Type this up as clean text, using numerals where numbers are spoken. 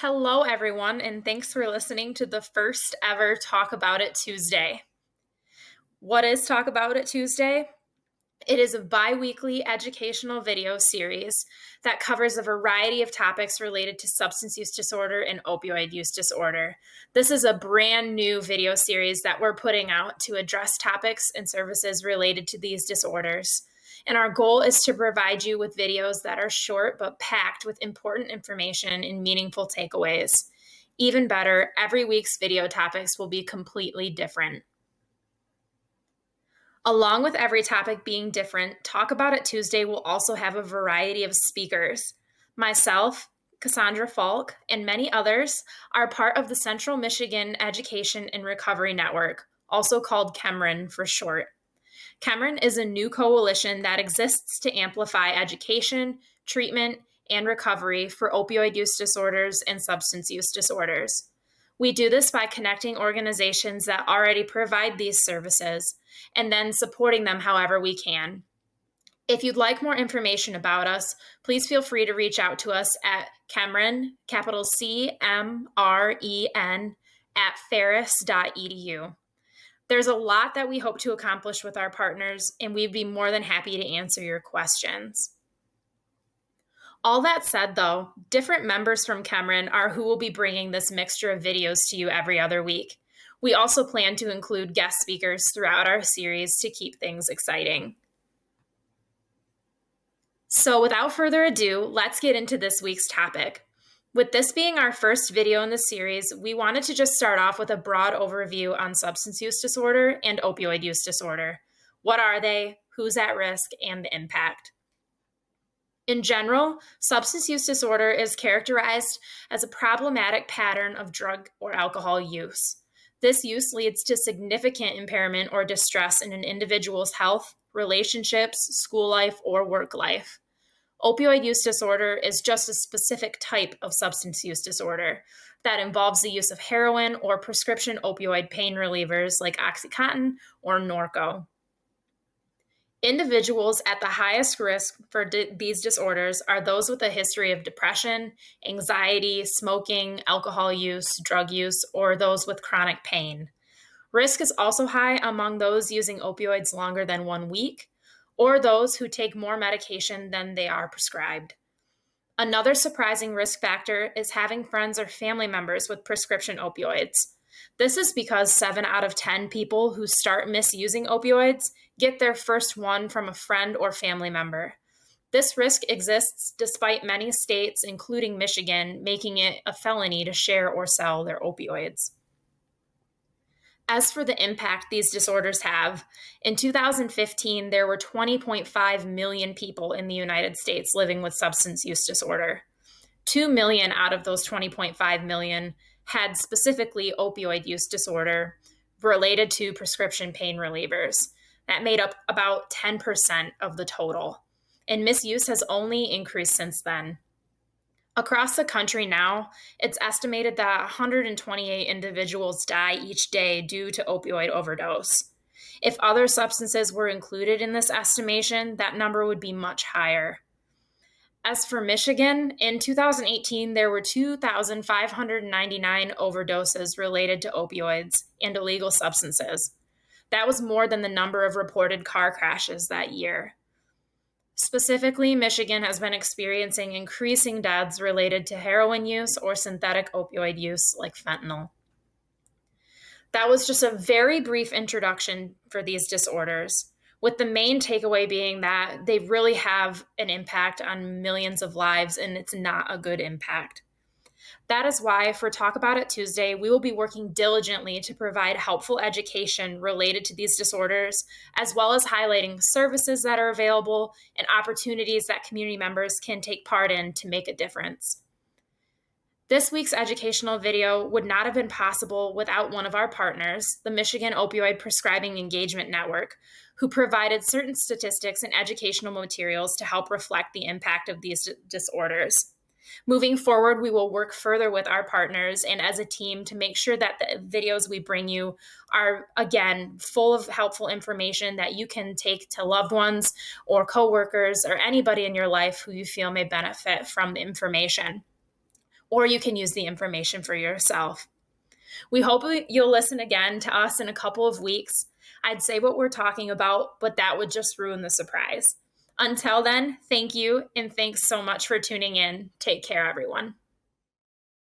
Hello, everyone, and thanks for listening to the first ever Talk About It Tuesday. What is Talk About It Tuesday? It is a bi-weekly educational video series that covers a variety of topics related to substance use disorder and opioid use disorder. This is a brand new video series that we're putting out to address topics and services related to these disorders. And our goal is to provide you with videos that are short but packed with important information and meaningful takeaways. Even better, every week's video topics will be completely different. Along with every topic being different, Talk About It Tuesday will also have a variety of speakers. Myself, Cassandra Falk, and many others are part of the Central Michigan Education and Recovery Network, also called CMREN for short. CMREN is a new coalition that exists to amplify education, treatment, and recovery for opioid use disorders and substance use disorders. We do this by connecting organizations that already provide these services and then supporting them however we can. If you'd like more information about us, please feel free to reach out to us at CMREN, capital CMREN, at ferris.edu. There's a lot that we hope to accomplish with our partners, and we'd be more than happy to answer your questions. All that said, though, different members from CMREN are who will be bringing this mixture of videos to you every other week. We also plan to include guest speakers throughout our series to keep things exciting. So without further ado, let's get into this week's topic. With this being our first video in the series, we wanted to just start off with a broad overview on substance use disorder and opioid use disorder. What are they, who's at risk, and the impact? In general, substance use disorder is characterized as a problematic pattern of drug or alcohol use. This use leads to significant impairment or distress in an individual's health, relationships, school life, or work life. Opioid use disorder is just a specific type of substance use disorder that involves the use of heroin or prescription opioid pain relievers like OxyContin or Norco. Individuals at the highest risk for these disorders are those with a history of depression, anxiety, smoking, alcohol use, drug use, or those with chronic pain. Risk is also high among those using opioids longer than 1 week, or those who take more medication than they are prescribed. Another surprising risk factor is having friends or family members with prescription opioids. This is because 7 out of 10 people who start misusing opioids get their first one from a friend or family member. This risk exists despite many states, including Michigan, making it a felony to share or sell their opioids. As for the impact these disorders have, in 2015, there were 20.5 million people in the United States living with substance use disorder. 2 million out of those 20.5 million had specifically opioid use disorder related to prescription pain relievers. That made up about 10% of the total. And misuse has only increased since then. Across the country now, it's estimated that 128 individuals die each day due to opioid overdose. If other substances were included in this estimation, that number would be much higher. As for Michigan, in 2018, there were 2,599 overdoses related to opioids and illegal substances. That was more than the number of reported car crashes that year. Specifically, Michigan has been experiencing increasing deaths related to heroin use or synthetic opioid use like fentanyl. That was just a very brief introduction for these disorders, with the main takeaway being that they really have an impact on millions of lives, and it's not a good impact. That is why for Talk About It Tuesday, we will be working diligently to provide helpful education related to these disorders, as well as highlighting services that are available and opportunities that community members can take part in to make a difference. This week's educational video would not have been possible without one of our partners, the Michigan Opioid Prescribing Engagement Network, who provided certain statistics and educational materials to help reflect the impact of these disorders. Moving forward, we will work further with our partners and as a team to make sure that the videos we bring you are, again, full of helpful information that you can take to loved ones or coworkers or anybody in your life who you feel may benefit from the information. or you can use the information for yourself. We hope you'll listen again to us in a couple of weeks. I'd say what we're talking about, but that would just ruin the surprise. Until then, thank you, and thanks so much for tuning in. Take care, everyone.